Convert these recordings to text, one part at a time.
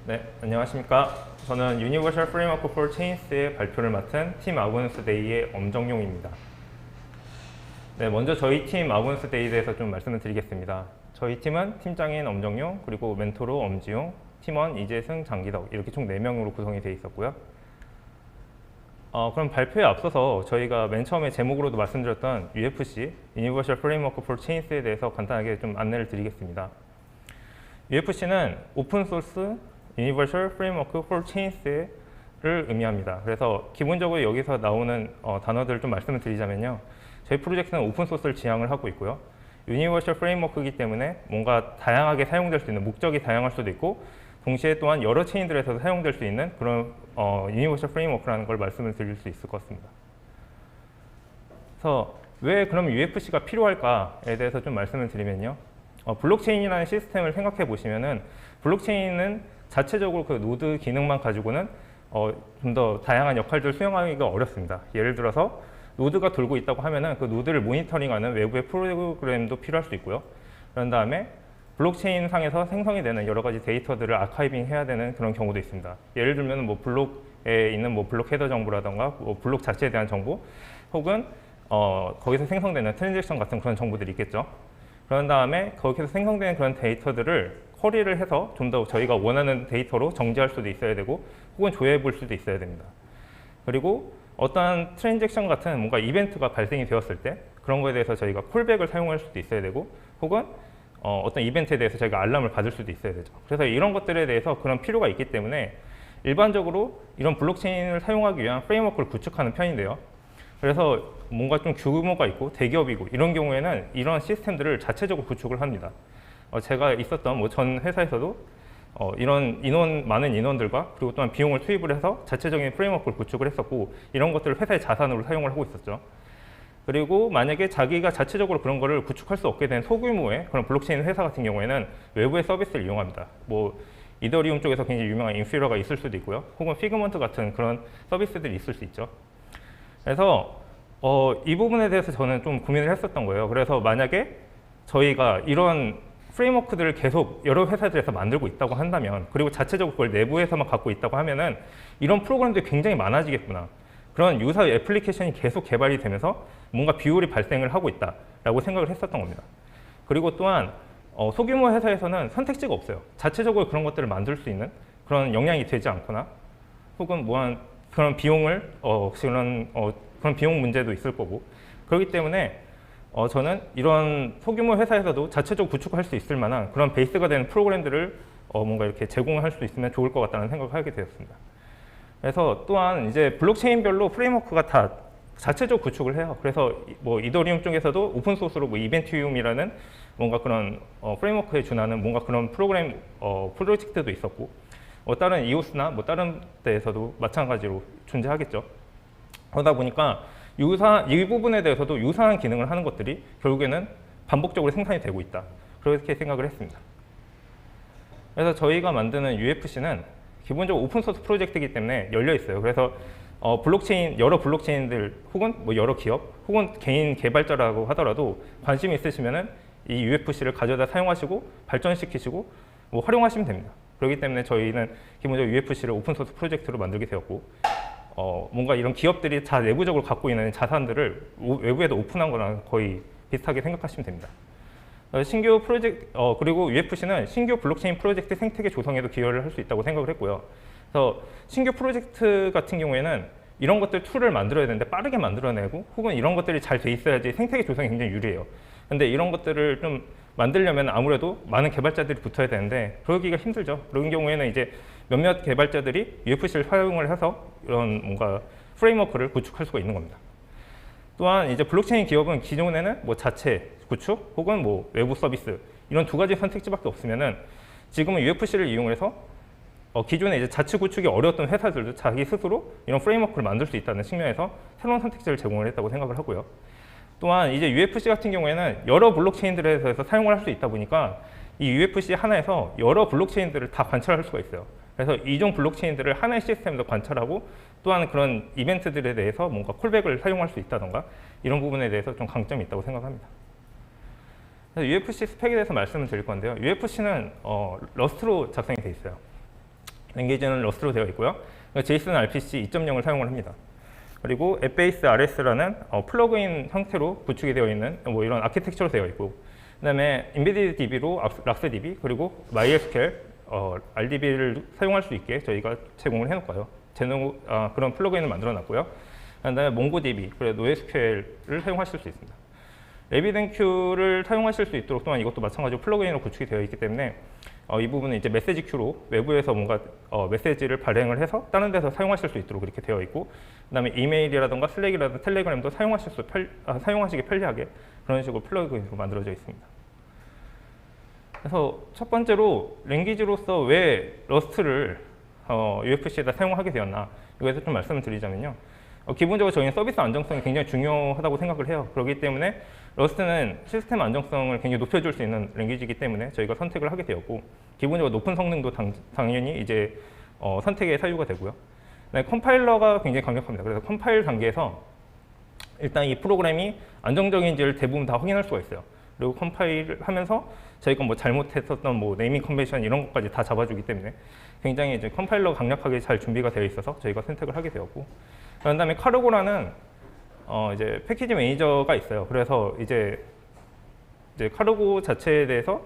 네, 안녕하십니까. 저는 Universal Framework for Chains의 발표를 맡은 팀 아군스 데이의 엄정용입니다. 네, 먼저 저희 팀 아군스 데이에 대해서 좀 말씀을 드리겠습니다. 저희 팀은 팀장인 엄정용, 그리고 멘토로 엄지용, 팀원 이재승, 장기덕 이렇게 총 4명으로 구성이 되어 있었고요. 그럼 발표에 앞서서 저희가 맨 처음에 제목으로도 말씀드렸던 UFC, Universal Framework for Chains에 대해서 간단하게 좀 안내를 드리겠습니다. UFC는 오픈소스 Universal Framework for Chains를 의미합니다. 그래서 기본적으로 여기서 나오는 단어들을 좀 말씀을 드리자면요. 저희 프로젝트는 오픈소스를 지향을 하고 있고요. 유니버셜 프레임워크이기 때문에 뭔가 다양하게 사용될 수 있는, 목적이 다양할 수도 있고 동시에 또한 여러 체인들에서 사용될 수 있는 그런 유니버셜 프레임워크라는 걸 말씀을 드릴 수 있을 것 같습니다. 그래서 왜 그럼 UFC가 필요할까에 대해서 좀 말씀을 드리면요. 블록체인이라는 시스템을 생각해 보시면은 블록체인은 자체적으로 그 노드 기능만 가지고는 좀 더 다양한 역할들을 수행하기가 어렵습니다. 예를 들어서 노드가 돌고 있다고 하면은 그 노드를 모니터링하는 외부의 프로그램도 필요할 수 있고요. 그런 다음에 블록체인 상에서 생성이 되는 여러 가지 데이터들을 아카이빙 해야 되는 그런 경우도 있습니다. 예를 들면 뭐 블록에 있는 뭐 블록 헤더 정보라던가 뭐 블록 자체에 대한 정보 혹은 거기서 생성되는 트랜잭션 같은 그런 정보들이 있겠죠. 그런 다음에 거기서 생성되는 그런 데이터들을 쿼리를 해서 좀 더 저희가 원하는 데이터로 정지할 수도 있어야 되고 혹은 조회해 볼 수도 있어야 됩니다. 그리고 어떠한 트랜잭션 같은 뭔가 이벤트가 발생이 되었을 때 그런 거에 대해서 저희가 콜백을 사용할 수도 있어야 되고 혹은 어떤 이벤트에 대해서 저희가 알람을 받을 수도 있어야 되죠. 그래서 이런 것들에 대해서 그런 필요가 있기 때문에 일반적으로 이런 블록체인을 사용하기 위한 프레임워크를 구축하는 편인데요. 그래서 뭔가 좀 규모가 있고 대기업이고 이런 경우에는 이런 시스템들을 자체적으로 구축을 합니다. 제가 있었던 뭐 전 회사에서도 이런 많은 인원들과 그리고 또한 비용을 투입을 해서 자체적인 프레임워크를 구축을 했었고 이런 것들을 회사의 자산으로 사용을 하고 있었죠. 그리고 만약에 자기가 자체적으로 그런 거를 구축할 수 없게 된 소규모의 그런 블록체인 회사 같은 경우에는 외부의 서비스를 이용합니다. 뭐 이더리움 쪽에서 굉장히 유명한 인퓨러가 있을 수도 있고요. 혹은 피그먼트 같은 그런 서비스들이 있을 수 있죠. 그래서 이 부분에 대해서 저는 좀 고민을 했었던 거예요. 그래서 만약에 저희가 이런 프레임워크들을 계속 여러 회사들에서 만들고 있다고 한다면 그리고 자체적으로 그걸 내부에서만 갖고 있다고 하면은 이런 프로그램들이 굉장히 많아지겠구나. 그런 유사의 애플리케이션이 계속 개발이 되면서 뭔가 비율이 발생을 하고 있다라고 생각을 했었던 겁니다. 그리고 또한 소규모 회사에서는 선택지가 없어요. 자체적으로 그런 것들을 만들 수 있는 그런 역량이 되지 않거나 혹은 뭐한 그런 비용을 그런 비용 문제도 있을 거고 그렇기 때문에 저는 이런 소규모 회사에서도 자체적으로 구축할 수 있을 만한 그런 베이스가 되는 프로그램들을 뭔가 이렇게 제공할 수 있으면 좋을 것 같다는 생각을 하게 되었습니다. 그래서 또한 이제 블록체인별로 프레임워크가 다 자체적으로 구축을 해요. 그래서 뭐 이더리움 쪽에서도 오픈 소스로 뭐 이벤티움이라는 뭔가 그런 프레임워크에 준하는 뭔가 그런 프로그램 프로젝트도 있었고 다른 이오스나 뭐 다른 데에서도 마찬가지로 존재하겠죠. 그러다 보니까 이 부분에 대해서도 유사한 기능을 하는 것들이 결국에는 반복적으로 생산이 되고 있다. 그렇게 생각을 했습니다. 그래서 저희가 만드는 UFC는 기본적으로 오픈소스 프로젝트이기 때문에 열려 있어요. 그래서 여러 블록체인들 혹은 뭐 여러 기업 혹은 개인 개발자라고 하더라도 관심이 있으시면은 이 UFC를 가져다 사용하시고 발전시키시고 뭐 활용하시면 됩니다. 그렇기 때문에 저희는 기본적으로 UFC를 오픈소스 프로젝트로 만들게 되었고 뭔가 이런 기업들이 다 내부적으로 갖고 있는 자산들을 외부에도 오픈한 거랑 거의 비슷하게 생각하시면 됩니다. 신규 프로젝트 그리고 UFC는 신규 블록체인 프로젝트 생태계 조성에도 기여를 할 수 있다고 생각을 했고요. 그래서 신규 프로젝트 같은 경우에는 이런 것들 툴을 만들어야 되는데 빠르게 만들어내고 혹은 이런 것들이 잘 돼 있어야지 생태계 조성이 굉장히 유리해요. 근데 이런 것들을 좀 만들려면 아무래도 많은 개발자들이 붙어야 되는데 그러기가 힘들죠. 그런 경우에는 이제 몇몇 개발자들이 UFC를 사용을 해서 이런 뭔가 프레임워크를 구축할 수가 있는 겁니다. 또한 이제 블록체인 기업은 기존에는 뭐 자체 구축 혹은 뭐 외부 서비스 이런 두 가지 선택지밖에 없으면은 지금은 UFC를 이용해서 기존에 이제 자체 구축이 어려웠던 회사들도 자기 스스로 이런 프레임워크를 만들 수 있다는 측면에서 새로운 선택지를 제공을 했다고 생각을 하고요. 또한 이제 UFC 같은 경우에는 여러 블록체인들에서 사용을 할 수 있다 보니까 이 UFC 하나에서 여러 블록체인들을 다 관찰할 수가 있어요. 그래서 이종 블록체인들을 하나의 시스템에서 관찰하고 또한 그런 이벤트들에 대해서 뭔가 콜백을 사용할 수 있다던가 이런 부분에 대해서 좀 강점이 있다고 생각합니다. 그래서 UFC 스펙에 대해서 말씀을 드릴 건데요. UFC는 러스트로 작성이 돼 있어요. 랭귀지는 러스트로 되어 있고요. JSON RPC 2.0을 사용을 합니다. 그리고 앱베이스 RS라는 플러그인 형태로 구축이 되어 있는 뭐 이런 아키텍처로 되어 있고, 그다음에 인베디드 DB로 락스DB 그리고 MySQL RDB를 사용할 수 있게 저희가 제공을 해놓고요. 그런 플러그인을 만들어놨고요. 그다음에 몽고DB 그리고 NoSQL을 사용하실 수 있습니다. RabbitMQ를 사용하실 수 있도록 또한 이것도 마찬가지로 플러그인으로 구축이 되어 있기 때문에 이 부분은 이제 메시지 큐로 외부에서 뭔가 메시지를 발행을 해서 다른 데서 사용하실 수 있도록 이렇게 되어 있고, 그다음에 이메일이라든가 슬랙이라든가 텔레그램도 사용하시기 편리하게 그런 식으로 플러그인으로 만들어져 있습니다. 그래서 첫 번째로 랭귀지로서 왜 러스트를 UFC에다 사용하게 되었나, 이거에서 좀 말씀을 드리자면요. 기본적으로 저희는 서비스 안정성이 굉장히 중요하다고 생각을 해요. 그렇기 때문에 러스트는 시스템 안정성을 굉장히 높여줄 수 있는 랭귀지이기 때문에 저희가 선택을 하게 되었고, 기본적으로 높은 성능도 당연히 이제 선택의 사유가 되고요. 컴파일러가 굉장히 강력합니다. 그래서 컴파일 단계에서 일단 이 프로그램이 안정적인지를 대부분 다 확인할 수가 있어요. 그리고 컴파일을 하면서 저희가 뭐 잘못했었던 뭐 네이밍 컨벤션 이런 것까지 다 잡아주기 때문에 굉장히 이제 컴파일러가 강력하게 잘 준비가 되어 있어서 저희가 선택을 하게 되었고, 그다음에 카르고라는 이제 패키지 매니저가 있어요. 그래서 이제 카르고 자체에 대해서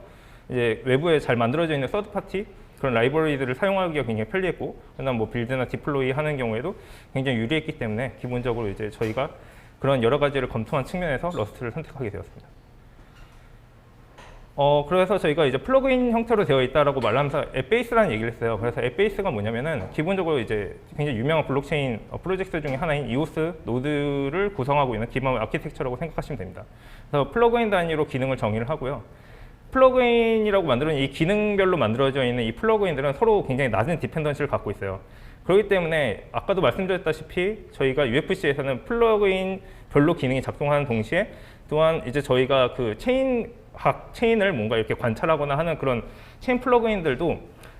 이제 외부에 잘 만들어져 있는 서드 파티 그런 라이브러리들을 사용하기가 굉장히 편리했고, 그다음 뭐 빌드나 디플로이 하는 경우에도 굉장히 유리했기 때문에 기본적으로 이제 저희가 그런 여러 가지를 검토한 측면에서 러스트를 선택하게 되었습니다. 그래서 저희가 이제 플러그인 형태로 되어 있다라고 말하면서 앱베이스라는 얘기를 했어요. 그래서 앱베이스가 뭐냐면은 기본적으로 이제 굉장히 유명한 블록체인 프로젝트 중에 하나인 EOS 노드를 구성하고 있는 기본 아키텍처라고 생각하시면 됩니다. 그래서 플러그인 단위로 기능을 정의를 하고요. 플러그인이라고 만들어진 이 기능별로 만들어져 있는 이 플러그인들은 서로 굉장히 낮은 디펜던시를 갖고 있어요. 그렇기 때문에 아까도 말씀드렸다시피 저희가 UFC에서는 플러그인 별로 기능이 작동하는 동시에 또한 이제 저희가 그 체인을 뭔가 이렇게 관찰하거나 하는 그런 체인 플러그인들도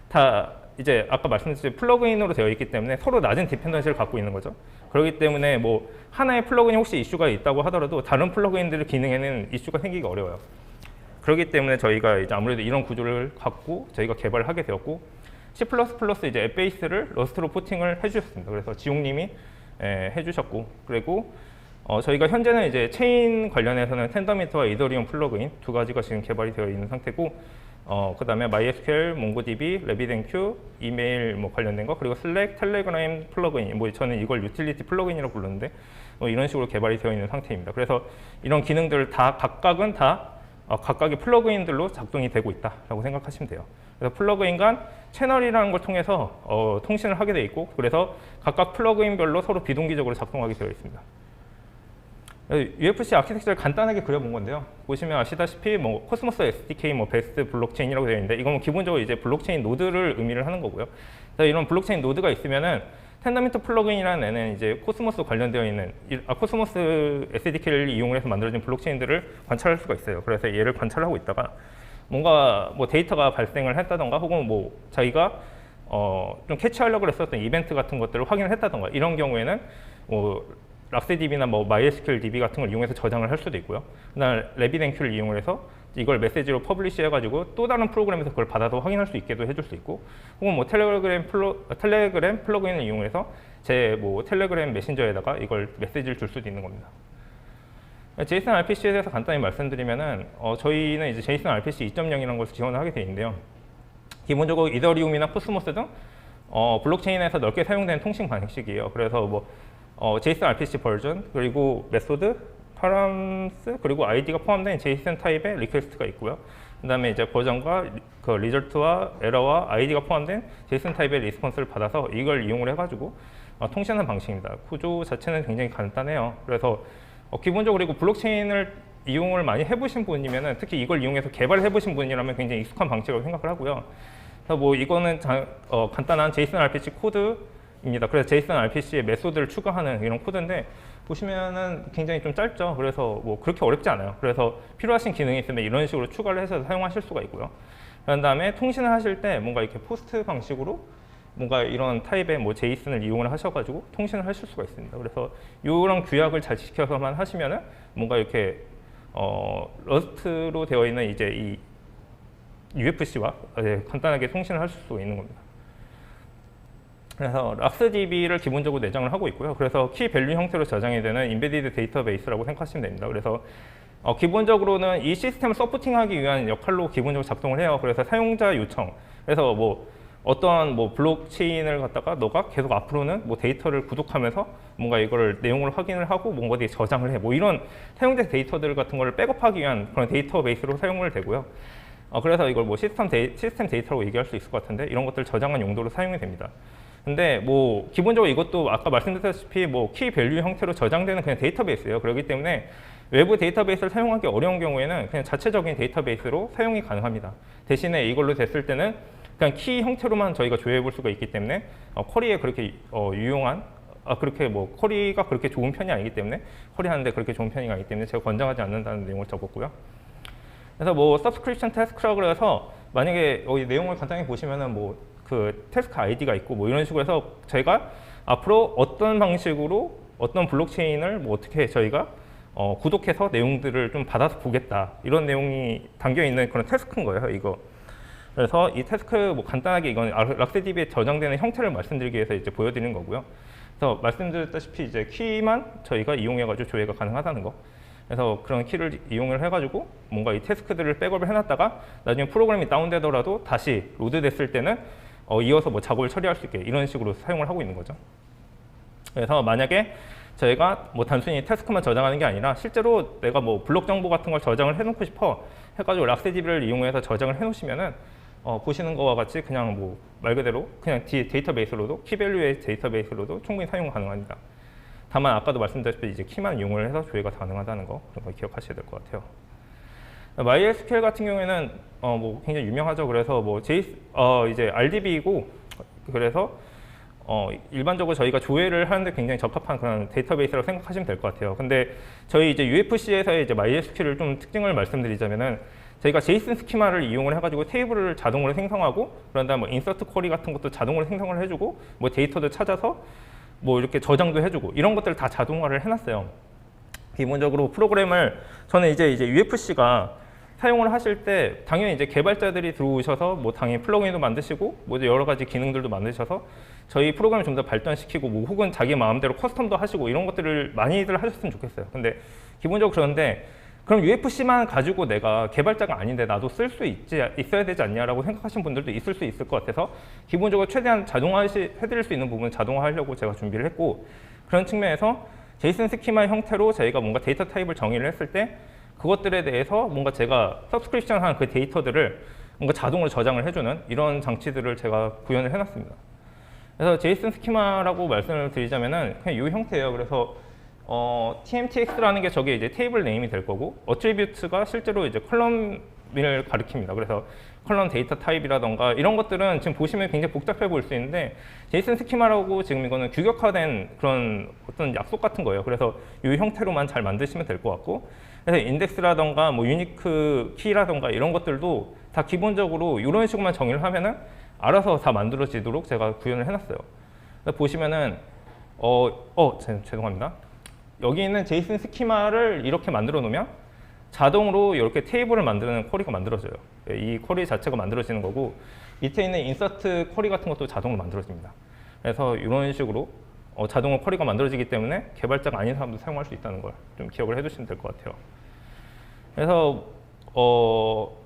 다 이제 아까 말씀드렸듯이 플러그인으로 되어 있기 때문에 서로 낮은 디펜던시를 갖고 있는 거죠. 그렇기 때문에 뭐 하나의 플러그인이 혹시 이슈가 있다고 하더라도 다른 플러그인들의 기능에는 이슈가 생기기 어려워요. 그렇기 때문에 저희가 이제 아무래도 이런 구조를 갖고 저희가 개발을 하게 되었고, C++ 이제 앱베이스를 러스트로 포팅을 해주셨습니다. 그래서 지용님이 해주셨고, 그리고 저희가 현재는 이제 체인 관련해서는 텐더미터와 이더리움 플러그인 두 가지가 지금 개발이 되어 있는 상태고, 그다음에 MySQL, MongoDB, RabbitMQ, 이메일 뭐 관련된 거, 그리고 슬랙, 텔레그램 플러그인, 뭐 저는 이걸 유틸리티 플러그인이라고 부르는데 이런 식으로 개발이 되어 있는 상태입니다. 그래서 이런 기능들을 다 각각은 다 각각의 플러그인들로 작동이 되고 있다라고 생각하시면 돼요. 그래서 플러그인 간 채널이라는 걸 통해서 통신을 하게 돼 있고, 그래서 각각 플러그인별로 서로 비동기적으로 작동하게 되어 있습니다. UFC 아키텍처를 간단하게 그려본 건데요. 보시면 아시다시피 뭐 코스모스 SDK, 뭐 베스트 블록체인이라고 되어 있는데 이건 뭐 기본적으로 이제 블록체인 노드를 의미를 하는 거고요. 그래서 이런 블록체인 노드가 있으면은 텐더미터 플러그인이라는 애는 이제 코스모스 관련되어 있는 코스모스 SDK를 이용을 해서 만들어진 블록체인들을 관찰할 수가 있어요. 그래서 얘를 관찰하고 있다가 뭔가 뭐 데이터가 발생을 했다던가 혹은 뭐 자기가 좀 캐치하려고 했었던 이벤트 같은 것들을 확인을 했다던가 이런 경우에는 뭐 락스DB나 뭐 MySQL DB 같은 걸 이용해서 저장을 할 수도 있고요. 그다음 RabbitMQ를 이용을 해서 이걸 메시지로 퍼블리시 해가지고 또 다른 프로그램에서 그걸 받아서 확인할 수 있게도 해줄 수 있고, 혹은 뭐 텔레그램 플러그인을 이용해서 제 뭐 텔레그램 메신저에다가 이걸 메시지를 줄 수도 있는 겁니다. JSON RPC에 대해서 간단히 말씀드리면은 저희는 이제 JSON RPC 2.0이라는 것을 지원을 하게 되어 있는데요. 기본적으로 이더리움이나 코스모스 등 블록체인에서 넓게 사용되는 통신 방식이에요. 그래서 뭐 JSON RPC 버전, 그리고 메소드, 파람스, 그리고 아이디가 포함된 JSON 타입의 리퀘스트가 있고요. 그 다음에 이제 버전과 그 리절트와 에러와 아이디가 포함된 JSON 타입의 리스폰스를 받아서 이걸 이용을 해가지고 통신하는 방식입니다. 구조 자체는 굉장히 간단해요. 그래서 기본적으로 그리고 블록체인을 이용을 많이 해보신 분이면은 특히 이걸 이용해서 개발을 해보신 분이라면 굉장히 익숙한 방식이라고 생각을 하고요. 그래서 뭐 이거는 간단한 JSON RPC 코드입니다. 그래서 JSON RPC의 메소드를 추가하는 이런 코드인데 보시면은 굉장히 좀 짧죠. 그래서 뭐 그렇게 어렵지 않아요. 그래서 필요하신 기능이 있으면 이런 식으로 추가를 해서 사용하실 수가 있고요. 그런 다음에 통신을 하실 때 뭔가 이렇게 포스트 방식으로 뭔가 이런 타입의 뭐 제이슨을 이용을 하셔가지고 통신을 하실 수가 있습니다. 그래서 이런 규약을 잘 지켜서만 하시면은 뭔가 이렇게 러스트로 되어 있는 이제 이 UFC와 간단하게 통신을 하실 수 있는 겁니다. 그래서 락스DB를 기본적으로 내장을 하고 있고요. 그래서 키 밸류 형태로 저장이 되는 인베디드 데이터베이스라고 생각하시면 됩니다. 그래서 기본적으로는 이 시스템을 서포팅하기 위한 역할로 기본적으로 작동을 해요. 그래서 사용자 요청, 그래서 뭐 어떠한 뭐 블록체인을 갖다가 너가 계속 앞으로는 뭐 데이터를 구독하면서 뭔가 이걸 내용을 확인을 하고 뭔가 어디에 저장을 해, 뭐 이런 사용자 데이터들 같은 거를 백업하기 위한 그런 데이터베이스로 사용을 되고요. 그래서 이걸 뭐 시스템 데이터라고 얘기할 수 있을 것 같은데 이런 것들 저장한 용도로 사용이 됩니다. 근데 뭐 기본적으로 이것도 아까 말씀드렸다시피 뭐 키 밸류 형태로 저장되는 그냥 데이터베이스예요. 그렇기 때문에 외부 데이터베이스를 사용하기 어려운 경우에는 그냥 자체적인 데이터베이스로 사용이 가능합니다. 대신에 이걸로 됐을 때는 그냥 키 형태로만 저희가 조회해 볼 수가 있기 때문에 쿼리에 그렇게 유용한 그렇게 뭐 쿼리가 그렇게 좋은 편이 아니기 때문에 쿼리하는데 그렇게 좋은 편이 아니기 때문에 제가 권장하지 않는다는 내용을 적었고요. 그래서 뭐 서브스크립션 태스크라고 해서 만약에 여기 내용을 간단히 보시면은 뭐 그 태스크 아이디가 있고 뭐 이런 식으로 해서 저희가 앞으로 어떤 방식으로 어떤 블록체인을 뭐 어떻게 저희가 구독해서 내용들을 좀 받아서 보겠다 이런 내용이 담겨 있는 그런 태스크인 거예요, 이거. 그래서 이 태스크 뭐 간단하게 이건 락스DB에 저장되는 형태를 말씀드리기 위해서 이제 보여드리는 거고요. 그래서 말씀드렸다시피 이제 키만 저희가 이용해가지고 조회가 가능하다는 거. 그래서 그런 키를 이용을 해가지고 뭔가 이 태스크들을 백업을 해놨다가 나중에 프로그램이 다운되더라도 다시 로드됐을 때는 이어서 뭐 작업을 처리할 수 있게 이런 식으로 사용을 하고 있는 거죠. 그래서 만약에 저희가 뭐 단순히 태스크만 저장하는 게 아니라 실제로 내가 뭐 블록 정보 같은 걸 저장을 해놓고 싶어 해가지고 락스DB를 이용해서 저장을 해놓으시면은 보시는 거와 같이 그냥 뭐 말 그대로 그냥 데이터베이스로도 키밸류의 데이터베이스로도 충분히 사용 가능합니다. 다만 아까도 말씀드렸다시피 이제 키만 이용을 해서 조회가 가능하다는 거 그런 거 기억하셔야 될 것 같아요. MySQL 같은 경우에는 뭐 굉장히 유명하죠. 그래서 뭐 이제 RDB이고 그래서 일반적으로 저희가 조회를 하는데 굉장히 적합한 그런 데이터베이스라고 생각하시면 될 것 같아요. 근데 저희 이제 UFC에서의 이제 MySQL 좀 특징을 말씀드리자면은 저희가 JSON 스키마를 이용을 해가지고 테이블을 자동으로 생성하고 그런 다음 뭐 인서트 쿼리 같은 것도 자동으로 생성을 해주고 뭐 데이터도 찾아서 뭐 이렇게 저장도 해주고 이런 것들을 다 자동화를 해놨어요. 기본적으로 프로그램을 저는 이제 UFC가 사용을 하실 때 당연히 이제 개발자들이 들어오셔서 뭐 당연히 플러그인도 만드시고 뭐 여러 가지 기능들도 만드셔서 저희 프로그램을 좀 더 발전시키고 뭐 혹은 자기 마음대로 커스텀도 하시고 이런 것들을 많이들 하셨으면 좋겠어요. 근데 기본적으로 그런데 그럼 UFC만 가지고 내가 개발자가 아닌데 나도 쓸 수 있어야 되지 않냐라고 생각하시는 분들도 있을 수 있을 것 같아서 기본적으로 최대한 자동화해드릴 수 있는 부분은 자동화하려고 제가 준비를 했고 그런 측면에서 제이슨 스키마 형태로 저희가 뭔가 데이터 타입을 정의를 했을 때 그것들에 대해서 뭔가 제가 서브스크립션한 그 데이터들을 뭔가 자동으로 저장을 해주는 이런 장치들을 제가 구현을 해놨습니다. 그래서 제이슨 스키마라고 말씀을 드리자면은 그냥 이 형태예요. 그래서 TMTX라는 게 저게 이제 테이블 네임이 될 거고 어트리뷰트가 실제로 이제 컬럼을 가리킵니다. 그래서 컬럼 데이터 타입이라던가 이런 것들은 지금 보시면 굉장히 복잡해 보일 수 있는데 제이슨 스키마라고 지금 이거는 규격화된 그런 어떤 약속 같은 거예요. 그래서 이 형태로만 잘 만드시면 될 것 같고 그래서 인덱스라던가 뭐 유니크 키라던가 이런 것들도 다 기본적으로 이런 식으로만 정의를 하면은 알아서 다 만들어지도록 제가 구현을 해놨어요. 보시면은 죄송합니다. 여기 있는 제이슨 스키마를 이렇게 만들어 놓으면 자동으로 이렇게 테이블을 만드는 쿼리가 만들어져요. 이 쿼리 자체가 만들어지는 거고 밑에 있는 인서트 쿼리 같은 것도 자동으로 만들어집니다. 그래서 이런 식으로 자동으로 쿼리가 만들어지기 때문에 개발자가 아닌 사람도 사용할 수 있다는 걸 좀 기억을 해두시면 될 것 같아요. 그래서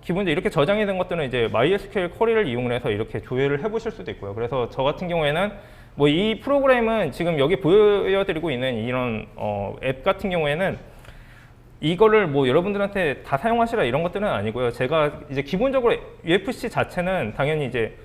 기본적으로 이렇게 저장이 된 것들은 이제 MySQL 쿼리를 이용을 해서 이렇게 조회를 해보실 수도 있고요. 그래서 저 같은 경우에는 뭐 이 프로그램은 지금 여기 보여드리고 있는 이런 앱 같은 경우에는 이거를 뭐 여러분들한테 다 사용하시라 이런 것들은 아니고요. 제가 이제 기본적으로 UFC 자체는 당연히 이제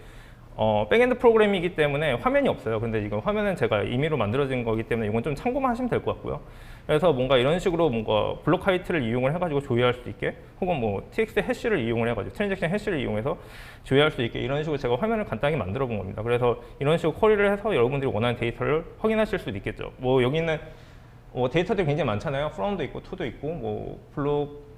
백엔드 프로그램이기 때문에 화면이 없어요. 근데 이건 화면은 제가 임의로 만들어진 거기 때문에 이건 좀 참고만 하시면 될 것 같고요. 그래서 뭔가 이런 식으로 뭔가 블록 하이트를 이용을 해가지고 조회할 수 있게 혹은 뭐 TX 해시를 이용을 해가지고 트랜잭션 해시를 이용해서 조회할 수 있게 이런 식으로 제가 화면을 간단하게 만들어 본 겁니다. 그래서 이런 식으로 쿼리를 해서 여러분들이 원하는 데이터를 확인하실 수도 있겠죠. 뭐 여기 있는 데이터들이 굉장히 많잖아요. from도 있고 to도 있고 뭐 블록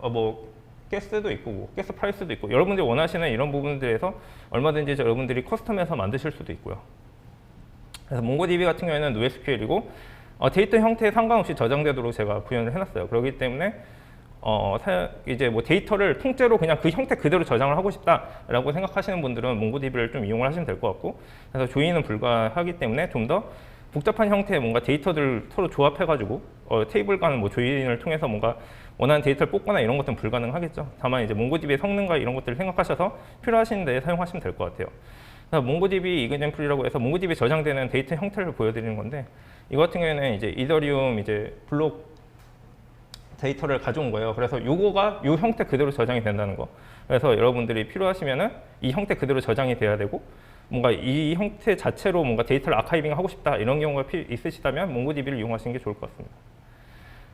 가스도 있고 뭐 가스 프라이스도 있고 여러분들이 원하시는 이런 부분들에서 얼마든지 여러분들이 커스텀해서 만드실 수도 있고요. 그래서 몽고DB 같은 경우에는 NoSQL이고 데이터 형태에 상관없이 저장되도록 제가 구현을 해놨어요. 그렇기 때문에 이제 뭐 데이터를 통째로 그냥 그 형태 그대로 저장을 하고 싶다라고 생각하시는 분들은 몽고DB를 좀 이용을 하시면 될 것 같고, 그래서 조인은 불가하기 때문에 좀 더 복잡한 형태의 뭔가 데이터들을 서로 조합해가지고 테이블 간의 뭐 조인을 통해서 뭔가 원하는 데이터를 뽑거나 이런 것들은 불가능하겠죠. 다만 이제 몽고DB의 성능과 이런 것들을 생각하셔서 필요하신 데 사용하시면 될 것 같아요. 몽고DB 이그젠플이라고 해서 몽고DB에 저장되는 데이터 형태를 보여드리는 건데, 이거 같은 경우에는 이제 이더리움 이제 블록 데이터를 가져온 거예요. 그래서 요거가 요 형태 그대로 저장이 된다는 거. 그래서 여러분들이 필요하시면은 이 형태 그대로 저장이 돼야 되고, 뭔가 이 형태 자체로 뭔가 데이터를 아카이빙 하고 싶다 이런 경우가 있으시다면 몽고DB를 이용하시는 게 좋을 것 같습니다.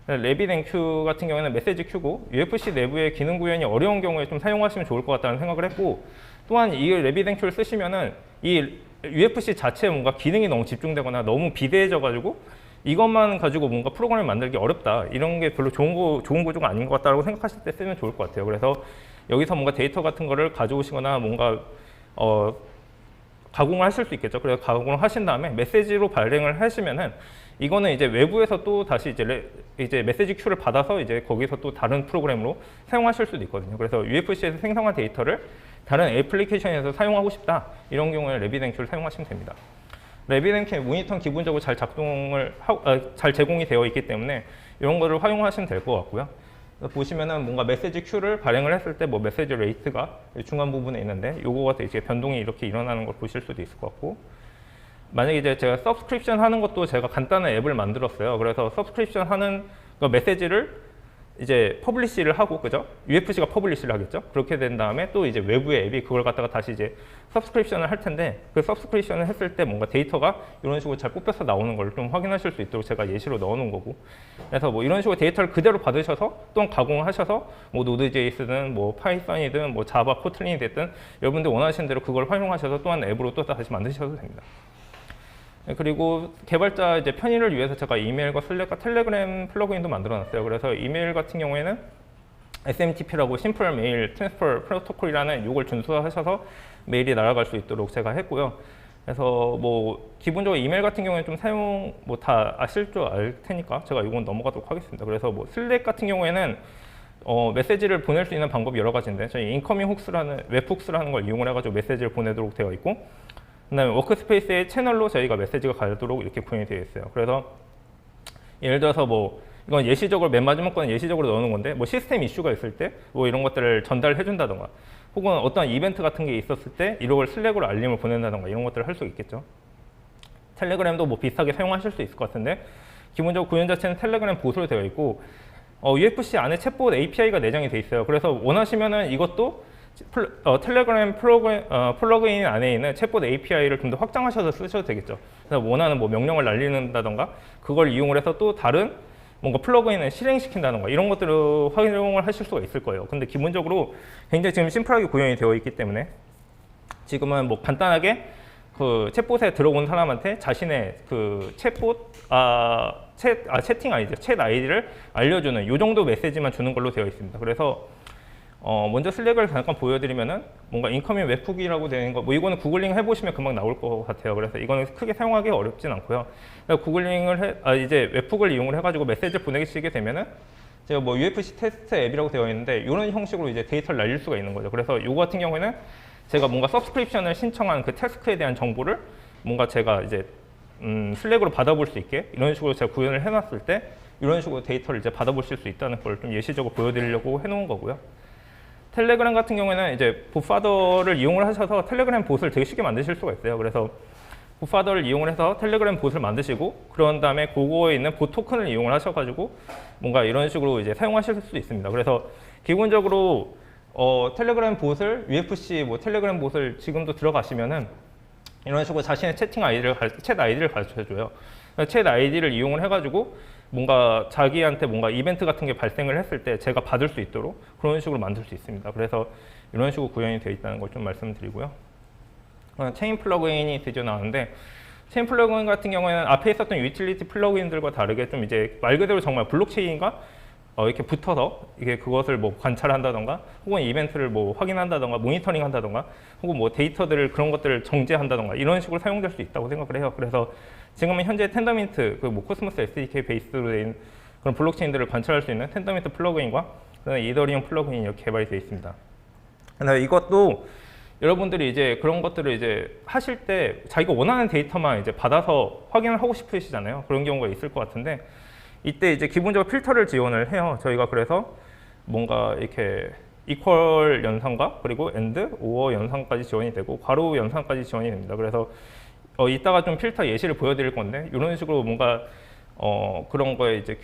RabbitMQ 같은 경우에는 메시지 큐고 UFC 내부의 기능 구현이 어려운 경우에 좀 사용하시면 좋을 것 같다는 생각을 했고, 또한 이 RabbitMQ를 쓰시면은 이 UFC 자체에 뭔가 기능이 너무 집중되거나 너무 비대해져가지고 이것만 가지고 뭔가 프로그램을 만들기 어렵다, 이런 게 별로 좋은 구조가 아닌 것 같다고 생각하실 때 쓰면 좋을 것 같아요. 그래서 여기서 뭔가 데이터 같은 거를 가져오시거나 뭔가 가공을 하실 수 있겠죠. 그래서 가공을 하신 다음에 메시지로 발행을 하시면은 이거는 이제 외부에서 또 다시 이제 메시지 큐를 받아서 이제 거기서 또 다른 프로그램으로 사용하실 수도 있거든요. 그래서 UFC에서 생성한 데이터를 다른 애플리케이션에서 사용하고 싶다, 이런 경우에 RabbitMQ를 사용하시면 됩니다. RabbitMQ 모니터는 기본적으로 잘 제공이 되어 있기 때문에 이런 거를 활용하시면 될 것 같고요. 보시면은 뭔가 메시지 큐를 발행을 했을 때 뭐 메시지 레이트가 중간 부분에 있는데 요거가 이제 변동이 이렇게 일어나는 걸 보실 수도 있을 것 같고, 만약에 이제 제가 서브스크립션 하는 것도 제가 간단한 앱을 만들었어요. 그래서 서브스크립션 하는 그 메시지를 이제 퍼블리시를 하고, 그죠? UFC가 퍼블리시를 하겠죠? 그렇게 된 다음에 또 이제 외부의 앱이 그걸 갖다가 다시 이제 서브스크립션을 할 텐데, 그 서브스크립션을 했을 때 뭔가 데이터가 이런 식으로 잘 뽑혀서 나오는 걸 좀 확인하실 수 있도록 제가 예시로 넣어 놓은 거고, 그래서 뭐 이런 식으로 데이터를 그대로 받으셔서 또한 가공을 하셔서 뭐 노드.js든 뭐 파이썬이든 뭐 자바, 코틀린이 됐든 여러분들 원하시는 대로 그걸 활용하셔서 또한 앱으로 또 다시 만드셔도 됩니다. 그리고 개발자 이제 편의를 위해서 제가 이메일과 슬랙과 텔레그램 플러그인도 만들어놨어요. 그래서 이메일 같은 경우에는 SMTP라고 심플 메일 트랜스퍼 프로토콜이라는 이걸 준수하셔서 메일이 날아갈 수 있도록 제가 했고요. 그래서 뭐 기본적으로 이메일 같은 경우에는 좀 사용 뭐 다 아실 줄 알 테니까 제가 이건 넘어가도록 하겠습니다. 그래서 뭐 슬랙 같은 경우에는 메시지를 보낼 수 있는 방법이 여러 가지인데, 저희 인커밍 훅스라는 웹훅스라는 걸 이용을 해가지고 메시지를 보내도록 되어 있고, 그다음에 워크스페이스의 채널로 저희가 메시지가 가도록 이렇게 구현이 되어 있어요. 그래서 예를 들어서 뭐 이건 예시적으로 맨 마지막 거는 예시적으로 넣어놓은 건데, 뭐 시스템 이슈가 있을 때 뭐 이런 것들을 전달해 준다던가, 혹은 어떤 이벤트 같은 게 있었을 때 이걸 슬랙으로 알림을 보낸다던가 이런 것들을 할 수 있겠죠. 텔레그램도 뭐 비슷하게 사용하실 수 있을 것 같은데, 기본적으로 구현 자체는 텔레그램 보스로 되어 있고 UFC 안에 챗봇 API가 내장이 되어 있어요. 그래서 원하시면은 이것도 텔레그램 플러그인 안에 있는 챗봇 API를 좀 더 확장하셔서 쓰셔도 되겠죠. 그래서 원하는 뭐 명령을 날리는다던가 그걸 이용을 해서 또 다른 뭔가 플러그인을 실행시킨다던가 이런 것들을 활용을 하실 수가 있을 거예요. 근데 기본적으로 굉장히 지금 심플하게 구현이 되어 있기 때문에 지금은 뭐 간단하게 그 챗봇에 들어온 사람한테 자신의 그 채팅 아이디, 챗 아이디를 알려주는 이 정도 메시지만 주는 걸로 되어 있습니다. 그래서 먼저 슬랙을 잠깐 보여드리면은 뭔가 인커밍 웹훅이라고 되는 거, 뭐 이거는 구글링 해보시면 금방 나올 것 같아요. 그래서 이거는 크게 사용하기 어렵진 않고요. 구글링을 이제 웹훅을 이용을 해가지고 메시지를 보내시게 되면은 제가 뭐 UFC 테스트 앱이라고 되어 있는데 이런 형식으로 이제 데이터를 날릴 수가 있는 거죠. 그래서 이거 같은 경우에는 제가 뭔가 서브스크립션을 신청한 그 태스크에 대한 정보를 뭔가 제가 이제 슬랙으로 받아볼 수 있게 이런 식으로 제가 구현을 해놨을 때 이런 식으로 데이터를 이제 받아보실 수 있다는 걸 좀 예시적으로 보여드리려고 해놓은 거고요. 텔레그램 같은 경우에는 이제 봇파더를 이용을 하셔서 텔레그램 봇을 되게 쉽게 만드실 수가 있어요. 그래서 봇파더를 이용을 해서 텔레그램 봇을 만드시고 그런 다음에 그거에 있는 봇 토큰을 이용을 하셔가지고 뭔가 이런 식으로 이제 사용하실 수도 있습니다. 그래서 기본적으로 텔레그램 봇을 UFC 뭐 텔레그램 봇을 지금도 들어가시면은 이런 식으로 자신의 챗 아이디를 가르쳐줘요. 챗 아이디를 이용을 해가지고 뭔가 자기한테 뭔가 이벤트 같은 게 발생을 했을 때 제가 받을 수 있도록 그런 식으로 만들 수 있습니다. 그래서 이런 식으로 구현이 되어 있다는 걸 좀 말씀드리고요. 체인 플러그인이 드디어 나왔는데 체인 플러그인 같은 경우에는 앞에 있었던 유틸리티 플러그인들과 다르게 좀 이제 말 그대로 정말 블록체인과 이렇게 붙어서 이게 그것을 뭐 관찰한다던가 혹은 이벤트를 뭐 확인한다던가 모니터링 한다던가 혹은 뭐 데이터들을 그런 것들을 정제한다던가 이런 식으로 사용될 수 있다고 생각을 해요. 그래서 지금은 현재 텐더민트 그 뭐 코스모스 SDK 베이스로 된 그런 블록체인들을 관찰할 수 있는 텐더민트 플러그인과 그다음에 이더리움 플러그인이 이렇게 개발이 되어 있습니다. 그래서 이것도 여러분들이 이제 그런 것들을 이제 하실 때 자기가 원하는 데이터만 이제 받아서 확인을 하고 싶으시잖아요. 그런 경우가 있을 것 같은데 이때 이제 기본적으로 필터를 지원을 해요. 저희가 그래서 뭔가 이렇게 이퀄 연산과 그리고 AND, OR 연산까지 지원이 되고 괄호 연산까지 지원이 됩니다. 그래서 이따가 좀 필터 예시를 보여드릴 건데 이런 식으로 뭔가 그런 거에 이제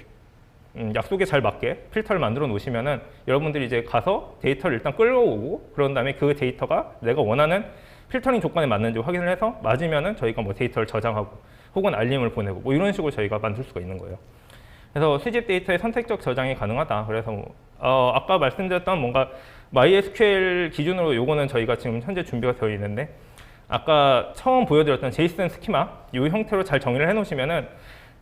약속에 잘 맞게 필터를 만들어 놓으시면은 여러분들이 이제 가서 데이터를 일단 끌어오고 그런 다음에 그 데이터가 내가 원하는 필터링 조건에 맞는지 확인을 해서 맞으면은 저희가 뭐 데이터를 저장하고 혹은 알림을 보내고 뭐 이런 식으로 저희가 만들 수가 있는 거예요. 그래서 수집 데이터의 선택적 저장이 가능하다. 그래서 아까 말씀드렸던 뭔가 MySQL 기준으로 요거는 저희가 지금 현재 준비가 되어 있는데 아까 처음 보여드렸던 제이슨 스키마 이 형태로 잘 정의를 해놓으시면은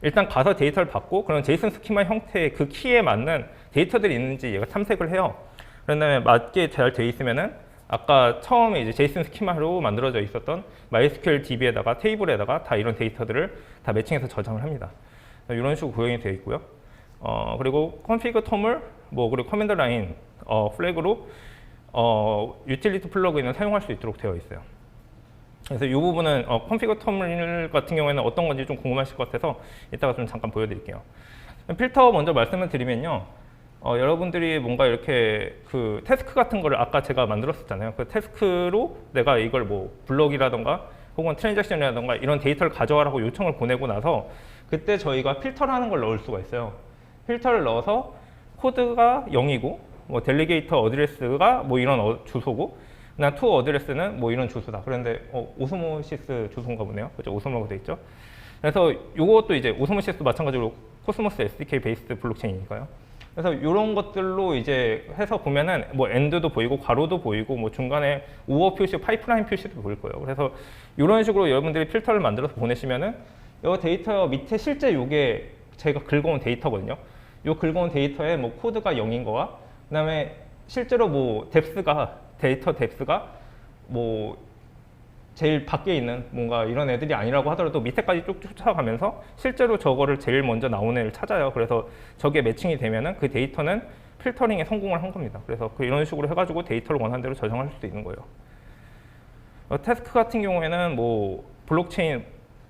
일단 가서 데이터를 받고 그런 제이슨 스키마 형태의 그 키에 맞는 데이터들이 있는지 얘가 탐색을 해요. 그런 다음에 맞게 잘 되어 있으면은 아까 처음에 이제 제이슨 스키마로 만들어져 있었던 MySQL DB에다가 테이블에다가 다 이런 데이터들을 다 매칭해서 저장을 합니다. 이런 식으로 구현이 되어 있고요. 그리고 config 텀을 뭐 그리고 커맨드 라인 플래그로 유틸리티 플러그인을 사용할 수 있도록 되어 있어요. 그래서 이 부분은 config 텀 같은 경우에는 어떤 건지 좀 궁금하실 것 같아서 이따가 좀 잠깐 보여드릴게요. 필터 먼저 말씀을 드리면요. 여러분들이 뭔가 이렇게 그 태스크 같은 거를 아까 제가 만들었었잖아요. 그 태스크로 내가 이걸 뭐 블록이라던가 혹은 트랜잭션이라던가 이런 데이터를 가져와라고 요청을 보내고 나서 그때 저희가 필터를 하는 걸 넣을 수가 있어요. 필터를 넣어서 코드가 0이고 뭐 델리게이터 어드레스가 뭐 이런 주소고 그다음 투 어드레스는 뭐 이런 주소다. 그런데 오스모시스 주소인가 보네요. 그죠? 오스모가 돼 있죠. 그래서 이것도 이제 오스모시스도 마찬가지로 코스모스 SDK 베이스드 블록체인이니까요. 그래서 이런 것들로 이제 해서 보면은 뭐 엔드도 보이고 괄호도 보이고 뭐 중간에 오어 표시, 파이프라인 표시도 보일 거예요. 그래서 이런 식으로 여러분들이 필터를 만들어서 보내시면은 이 데이터 밑에 실제 이게 제가 긁어온 데이터거든요. 이 긁어온 데이터에 뭐 코드가 0인 거와 그다음에 실제로 뭐 데이터 뎁스가 뭐 제일 밖에 있는 뭔가 이런 애들이 아니라고 하더라도 밑에까지 쭉 쫓아가면서 실제로 저거를 제일 먼저 나오는 애를 찾아요. 그래서 저게 매칭이 되면은 그 데이터는 필터링에 성공을 한 겁니다. 그래서 이런 식으로 해가지고 데이터를 원하는 대로 저장할 수도 있는 거예요. 태스크 같은 경우에는 뭐 블록체인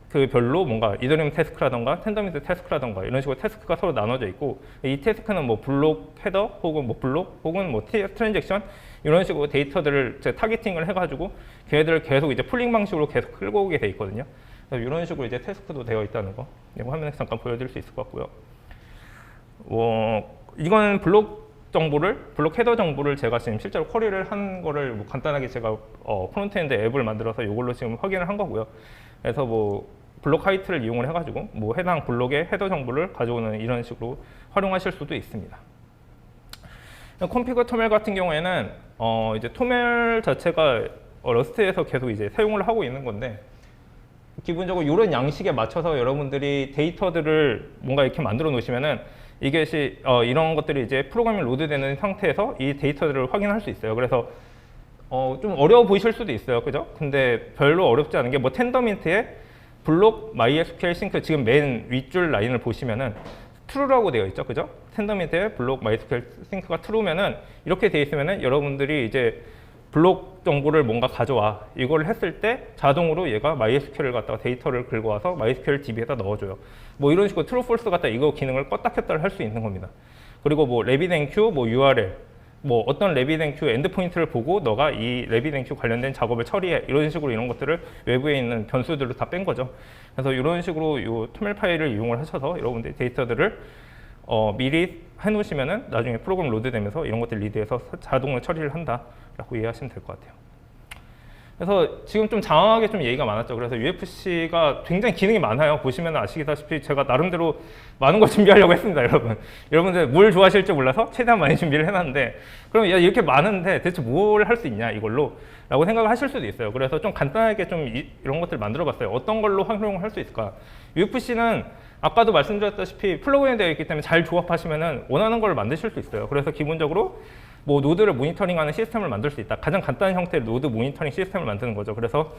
그 별로 뭔가 이더리움 태스크라던가 텐더미트 태스크라던가 이런 식으로 태스크가 서로 나눠져 있고 이 태스크는 뭐 블록 헤더 혹은 뭐 블록 혹은 뭐 트랜잭션 이런 식으로 데이터들을 타겟팅을 해가지고 걔네들을 계속 이제 풀링 방식으로 계속 끌고 오게 돼 있거든요. 그래서 이런 식으로 이제 태스크도 되어 있다는 거 이거 화면에 잠깐 보여드릴 수 있을 것 같고요. 이건 블록 헤더 정보를 제가 지금 실제로 쿼리를 한 거를 뭐 간단하게 제가 프론트엔드 앱을 만들어서 이걸로 지금 확인을 한 거고요. 그래서 뭐 블록 하이트를 이용을 해가지고 뭐 해당 블록의 헤더 정보를 가져오는 이런 식으로 활용하실 수도 있습니다. 컴피그 토멜 같은 경우에는 이제 토멜 자체가 러스트에서 계속 이제 사용을 하고 있는 건데 기본적으로 이런 양식에 맞춰서 여러분들이 데이터들을 뭔가 이렇게 만들어 놓으시면은 이것이 이런 것들이 이제 프로그램이 로드되는 상태에서 이 데이터들을 확인할 수 있어요. 그래서 좀 어려워 보이실 수도 있어요. 그죠? 근데 별로 어렵지 않은 게 뭐 텐더민트에 블록 MySQL 싱크 지금 맨 윗줄 라인을 보시면은 true라고 되어 있죠. 그죠? 텐더민트에 블록 MySQL 싱크가 true면은 이렇게 되어 있으면은 여러분들이 이제 블록 정보를 뭔가 가져와 이걸 했을 때 자동으로 얘가 MySQL을 갖다가 데이터를 긁어와서 MySQL DB에다 넣어줘요. 뭐 이런 식으로 true, false 갖다 이거 기능을 껐다 켰다를 할 수 있는 겁니다. 그리고 뭐 RabbitMQ, 뭐 URL 뭐 어떤 RabbitMQ 엔드포인트를 보고 너가 이 RabbitMQ 관련된 작업을 처리해 이런 식으로 이런 것들을 외부에 있는 변수들을 다 뺀 거죠. 그래서 이런 식으로 이 토멜 파일을 이용을 하셔서 여러분들이 데이터들을 미리 해놓으시면은 나중에 프로그램 로드되면서 이런 것들 리드해서 자동으로 처리를 한다라고 이해하시면 될 것 같아요. 그래서 지금 좀 장황하게 좀 얘기가 많았죠. 그래서 UFC가 굉장히 기능이 많아요. 보시면 아시다시피 제가 나름대로 많은 걸 준비하려고 했습니다, 여러분. 여러분들 뭘 좋아하실지 몰라서 최대한 많이 준비를 해놨는데 그럼 야, 이렇게 많은데 대체 뭘 할 수 있냐 이걸로 라고 생각을 하실 수도 있어요. 그래서 좀 간단하게 좀 이런 것들 만들어 봤어요. 어떤 걸로 활용을 할 수 있을까? UFC는 아까도 말씀드렸다시피 플러그인 되어 있기 때문에 잘 조합하시면은 원하는 걸 만드실 수 있어요. 그래서 기본적으로 뭐 노드를 모니터링하는 시스템을 만들 수 있다. 가장 간단한 형태의 노드 모니터링 시스템을 만드는 거죠. 그래서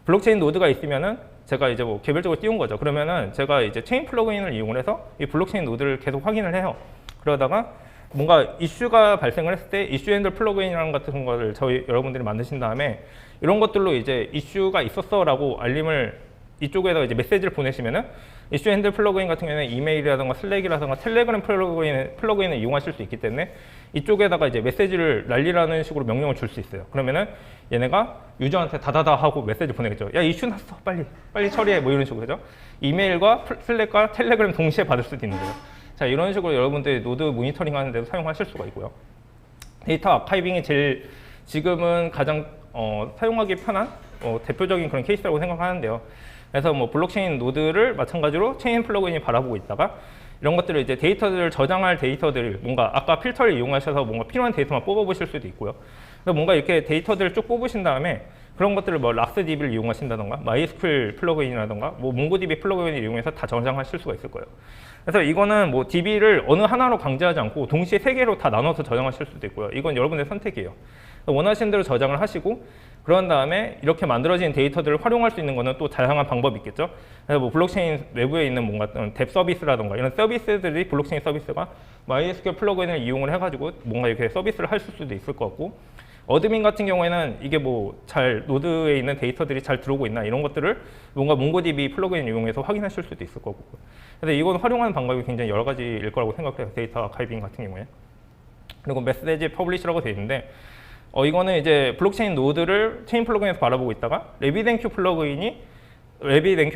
블록체인 노드가 있으면은 제가 이제 뭐 개별적으로 띄운 거죠. 그러면은 제가 이제 체인 플러그인을 이용을 해서 이 블록체인 노드를 계속 확인을 해요. 그러다가 뭔가 이슈가 발생을 했을 때 이슈 핸들 플러그인이라는 같은 거를 저희 여러분들이 만드신 다음에 이런 것들로 이제 이슈가 있었어라고 알림을 이쪽에다가 이제 메시지를 보내시면은 이슈 핸들 플러그인 같은 경우에는 이메일이라든가 슬랙이라든가 텔레그램 플러그인을 이용하실 수 있기 때문에 이쪽에다가 이제 메시지를 날리라는 식으로 명령을 줄 수 있어요. 그러면은 얘네가 유저한테 다다다 하고 메시지 보내겠죠. 야, 이슈 났어. 빨리 처리해. 뭐 이런 식으로. 그죠? 이메일과 슬랙과 텔레그램 동시에 받을 수도 있는 거예요. 자, 이런 식으로 여러분들이 노드 모니터링 하는 데도 사용하실 수가 있고요. 데이터 아카이빙이 제일 지금은 가장 사용하기 편한 대표적인 그런 케이스라고 생각하는데요. 그래서 뭐 블록체인 노드를 마찬가지로 체인 플러그인이 바라보고 있다가 이런 것들을 이제 데이터들을 저장할 데이터들을 뭔가 아까 필터를 이용하셔서 뭔가 필요한 데이터만 뽑아보실 수도 있고요. 그래서 뭔가 이렇게 데이터들을 쭉 뽑으신 다음에 그런 것들을 뭐 락스DB를 이용하신다던가 MySQL 플러그인이라던가 뭐 몽고DB 플러그인을 이용해서 다 저장하실 수가 있을 거예요. 그래서 이거는 뭐 DB를 어느 하나로 강제하지 않고 동시에 3개로 다 나눠서 저장하실 수도 있고요. 이건 여러분의 선택이에요. 원하시는 대로 저장을 하시고 그런 다음에 이렇게 만들어진 데이터들을 활용할 수 있는 거는 또 다양한 방법이 있겠죠. 그래서 뭐 블록체인 외부에 있는 뭔가 뎁 서비스라던가 이런 서비스들이 블록체인 서비스가 MySQL 플러그인을 이용을 해가지고 뭔가 이렇게 서비스를 할 수도 있을 것 같고 어드민 같은 경우에는 이게 뭐 잘 노드에 있는 데이터들이 잘 들어오고 있나 이런 것들을 뭔가 몽고DB 플러그인을 이용해서 확인하실 수도 있을 거고 그래서 이건 활용하는 방법이 굉장히 여러 가지일 거라고 생각해요. 데이터 아카이빙 같은 경우에. 그리고 메시지 퍼블리시라고 되어 있는데 이거는 이제 블록체인 노드를 체인 플러그인에서 바라보고 있다가 RabbitMQ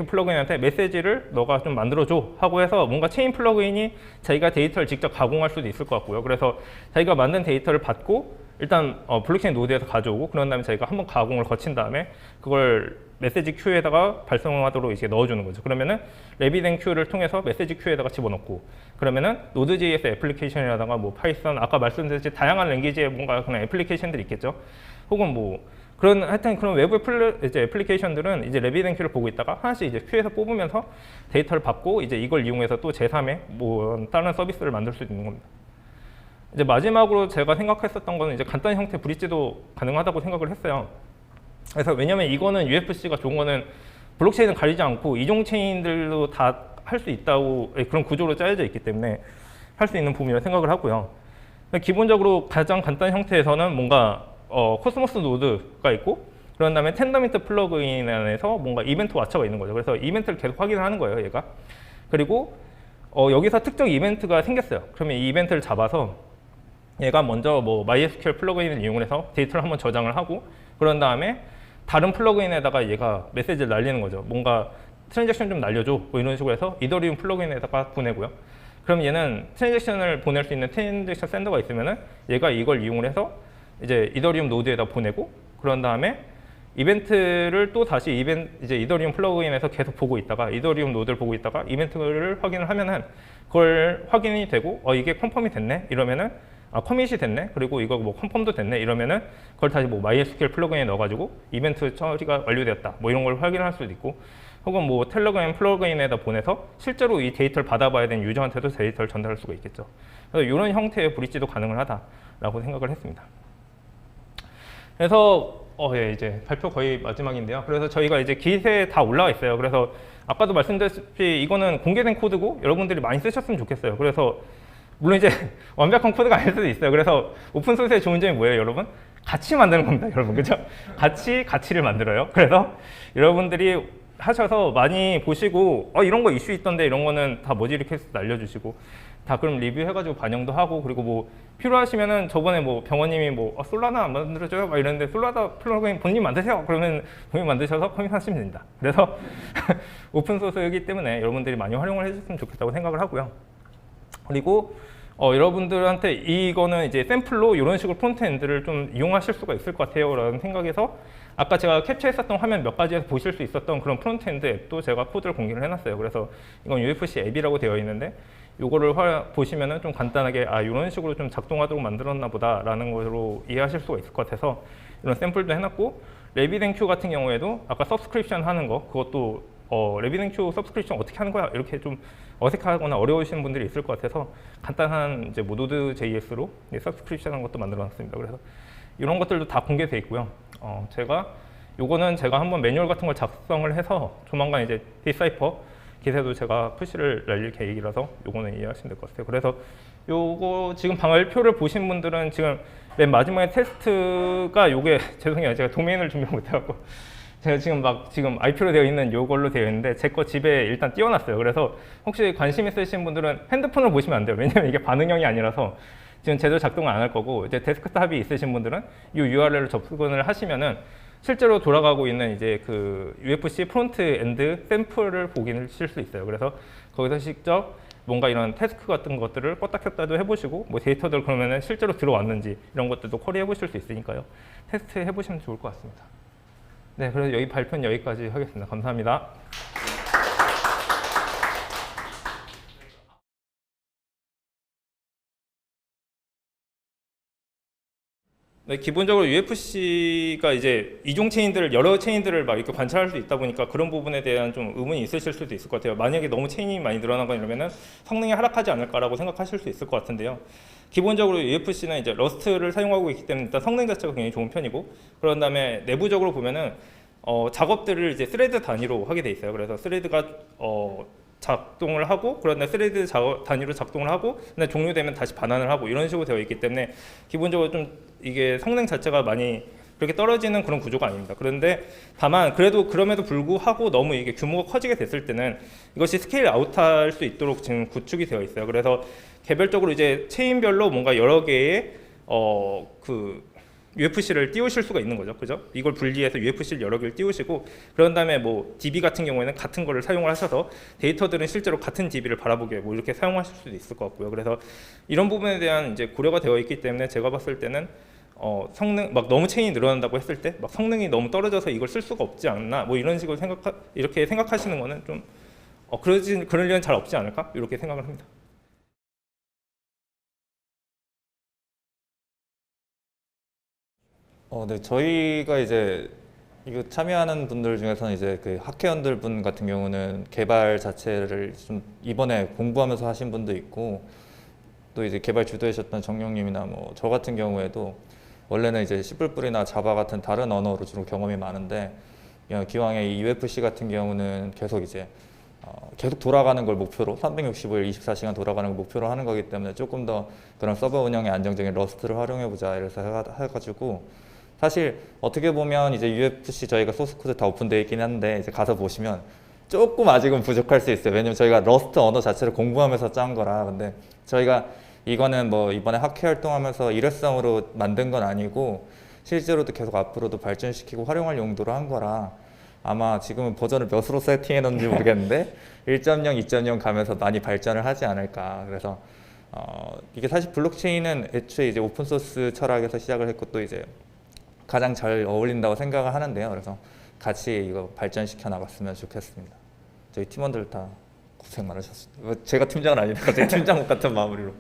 플러그인한테 메시지를 너가 좀 만들어줘 하고 해서 뭔가 체인 플러그인이 자기가 데이터를 직접 가공할 수도 있을 것 같고요. 그래서 자기가 만든 데이터를 받고 일단 블록체인 노드에서 가져오고 그런 다음에 자기가 한번 가공을 거친 다음에 그걸 메시지 큐에다가 발송하도록 이제 넣어주는 거죠. 그러면은 RabbitMQ를 통해서 메시지 큐에다가 집어넣고 그러면은 Node.js 애플리케이션이라든가 뭐 파이썬 아까 말씀드렸듯이 다양한 랭귀지의 뭔가 그런 애플리케이션들이 있겠죠. 혹은 뭐 하여튼 그런 외부 이제 애플리케이션들은 이제 RabbitMQ를 보고 있다가 하나씩 이제 큐에서 뽑으면서 데이터를 받고 이제 이걸 이용해서 또 제3의 뭐 다른 서비스를 만들 수 있는 겁니다. 이제 마지막으로 제가 생각했었던 거는 이제 간단한 형태 브릿지도 가능하다고 생각을 했어요. 그래서 왜냐면 이거는 UFC가 좋은 거는 블록체인을 가리지 않고 이종 체인들도 다 할 수 있다고 그런 구조로 짜여져 있기 때문에 할 수 있는 부분이라고 생각을 하고요. 기본적으로 가장 간단한 형태에서는 뭔가 코스모스 노드가 있고 그런 다음에 텐더민트 플러그인 안에서 뭔가 이벤트 와처가 있는 거죠. 그래서 이벤트를 계속 확인을 하는 거예요, 얘가. 그리고 여기서 특정 이벤트가 생겼어요. 그러면 이 이벤트를 잡아서 얘가 먼저 뭐 MySQL 플러그인을 이용해서 데이터를 한번 저장을 하고 그런 다음에 다른 플러그인에다가 얘가 메시지를 날리는 거죠. 뭔가 트랜잭션 좀 날려줘 뭐 이런 식으로 해서 이더리움 플러그인에다가 보내고요. 그럼 얘는 트랜잭션을 보낼 수 있는 트랜잭션 샌더가 있으면은 얘가 이걸 이용을 해서 이제 이더리움 노드에다 보내고 그런 다음에 이벤트를 또 다시 이제 이더리움 플러그인에서 계속 보고 있다가 이더리움 노드를 보고 있다가 이벤트를 확인을 하면은 그걸 확인이 되고 이게 컨펌이 됐네 이러면은 커밋이 됐네 그리고 이거 뭐 컨펌도 됐네 이러면은 그걸 다시 뭐 MySQL 플러그인에 넣어가지고 이벤트 처리가 완료되었다 뭐 이런 걸 확인할 수도 있고 혹은 뭐 텔레그램 플러그인에다 보내서 실제로 이 데이터를 받아봐야 되는 유저한테도 데이터를 전달할 수가 있겠죠. 그래서 이런 형태의 브릿지도 가능을 하다라고 생각을 했습니다. 그래서 예, 이제 발표 거의 마지막인데요. 그래서 저희가 이제 기세에 다 올라와 있어요. 그래서 아까도 말씀드렸다시피 이거는 공개된 코드고 여러분들이 많이 쓰셨으면 좋겠어요. 그래서 물론 이제 완벽한 코드가 아닐 수도 있어요. 그래서 오픈소스의 좋은 점이 뭐예요, 여러분? 같이 만드는 겁니다, 여러분. 그죠? 가치를 만들어요. 그래서 여러분들이 하셔서 많이 보시고 이런 거 이슈 있던데 이런 거는 다 뭐지 이렇게 해서 알려주시고 다 그럼 리뷰해가지고 반영도 하고 그리고 뭐 필요하시면은 저번에 뭐 병원님이 뭐 솔라나 안 만들어줘요? 막 이랬는데 솔라나 플러그인 본인 만드세요. 그러면 본인 만드셔서 커밋하시면 됩니다. 그래서 오픈소스이기 때문에 여러분들이 많이 활용을 해주셨으면 좋겠다고 생각을 하고요. 그리고 여러분들한테 이거는 이제 샘플로 이런 식으로 프론트엔드를 좀 이용하실 수가 있을 것 같아요 라는 생각에서 아까 제가 캡처했었던 화면 몇 가지에서 보실 수 있었던 그런 프론트엔드 앱도 제가 코드를 공개를 해놨어요. 그래서 이건 UFC 앱이라고 되어 있는데 이거를 보시면은 좀 간단하게 이런 식으로 좀 작동하도록 만들었나 보다라는 것으로 이해하실 수가 있을 것 같아서 이런 샘플도 해놨고 RabbitMQ 같은 경우에도 아까 서브스크립션 하는 거 그것도 RabbitMQ 서브스크립션 어떻게 하는 거야? 이렇게 좀 어색하거나 어려우시는 분들이 있을 것 같아서 간단한 이제 Node.js로 서브스크립션 하는 것도 만들어놨습니다. 그래서 이런 것들도 다 공개돼 있고요. 요거는 제가 한번 매뉴얼 같은 걸 작성을 해서 조만간 이제 디사이퍼 기세도 제가 푸시를 날릴 계획이라서 요거는 이해하시면 될 것 같아요. 그래서 요거 지금 방을표를 보신 분들은 지금 맨 마지막에 테스트가 요게 죄송해요. 제가 도메인을 준비 못해갖고 제가 지금 IP로 되어 있는 요걸로 되어 있는데 제 거 집에 일단 띄워놨어요. 그래서 혹시 관심 있으신 분들은 핸드폰을 보시면 안 돼요. 왜냐면 이게 반응형이 아니라서 지금 제대로 작동을 안 할 거고, 이제 데스크탑이 있으신 분들은 이 URL로 접근을 하시면은 실제로 돌아가고 있는 이제 그 UFC 프론트 엔드 샘플을 보실 수 있어요. 그래서 거기서 직접 뭔가 이런 태스크 같은 것들을 껐다 켰다도 해보시고, 뭐 데이터들 그러면은 실제로 들어왔는지 이런 것들도 쿼리 해보실 수 있으니까요. 테스트 해보시면 좋을 것 같습니다. 네, 그래서 여기 발표는 여기까지 하겠습니다. 감사합니다. 네, 기본적으로 UFC가 이제 이종 체인들을 여러 체인들을 막 이렇게 관찰할 수 있다 보니까 그런 부분에 대한 좀 의문이 있으실 수도 있을 것 같아요. 만약에 너무 체인이 많이 늘어난 거 이러면은 성능이 하락하지 않을까라고 생각하실 수 있을 것 같은데요. 기본적으로 UFC는 이제 러스트를 사용하고 있기 때문에 일단 성능 자체가 굉장히 좋은 편이고, 그런 다음에 내부적으로 보면은 작업들을 이제 스레드 단위로 하게 돼 있어요. 그래서 스레드가 작동을 하고, 그런데 스레드 단위로 작동을 하고, 근데 종료되면 다시 반환을 하고 이런 식으로 되어 있기 때문에 기본적으로 좀 이게 성능 자체가 많이 그렇게 떨어지는 그런 구조가 아닙니다. 그런데 다만 그럼에도 불구하고 너무 이게 규모가 커지게 됐을 때는 이것이 스케일 아웃할 수 있도록 지금 구축이 되어 있어요. 그래서 개별적으로 이제 체인별로 뭔가 여러 개의 UFC를 띄우실 수가 있는 거죠. 그죠? 이걸 분리해서 UFC를 여러 개를 띄우시고, 그런 다음에 뭐 DB 같은 경우에는 같은 거를 사용을 하셔서 데이터들은 실제로 같은 DB를 바라보게 뭐 이렇게 사용하실 수도 있을 것 같고요. 그래서 이런 부분에 대한 이제 고려가 되어 있기 때문에 제가 봤을 때는 성능 막 너무 체인이 늘어난다고 했을 때 막 성능이 너무 떨어져서 이걸 쓸 수가 없지 않나 뭐 이런 식으로 이렇게 생각하시는 거는 좀 그럴 일은 잘 없지 않을까 이렇게 생각을 합니다. 네, 저희가 이제 이거 참여하는 분들 중에서는 이제 그 학회원들 분 같은 경우는 개발 자체를 좀 이번에 공부하면서 하신 분도 있고, 또 이제 개발 주도하셨던 정영님이나 뭐 저 같은 경우에도 원래는 이제 C++이나 자바 같은 다른 언어로 주로 경험이 많은데, 기왕에 이 UFC 같은 경우는 계속 이제 계속 돌아가는 걸 목표로 365일 24시간 돌아가는 걸 목표로 하는 거기 때문에 조금 더 그런 서버 운영에 안정적인 러스트를 활용해 보자 이래서 해가지고, 사실 어떻게 보면 이제 UFC 저희가 소스 코드 다 오픈되어 있긴 한데 이제 가서 보시면 조금 아직은 부족할 수 있어요. 왜냐면 저희가 러스트 언어 자체를 공부하면서 짠 거라. 근데 저희가 이거는 뭐 이번에 학회 활동하면서 일회성으로 만든 건 아니고 실제로도 계속 앞으로도 발전시키고 활용할 용도로 한 거라, 아마 지금은 버전을 몇으로 세팅해 놓는지 모르겠는데 1.0, 2.0 가면서 많이 발전을 하지 않을까. 그래서 이게 사실 블록체인은 애초에 이제 오픈소스 철학에서 시작을 했고 또 이제 가장 잘 어울린다고 생각을 하는데요. 그래서 같이 이거 발전시켜 나갔으면 좋겠습니다. 저희 팀원들 다 고생 많으셨습니다. 제가 팀장은 아닌데 갑자기 팀장 같은 마무리로.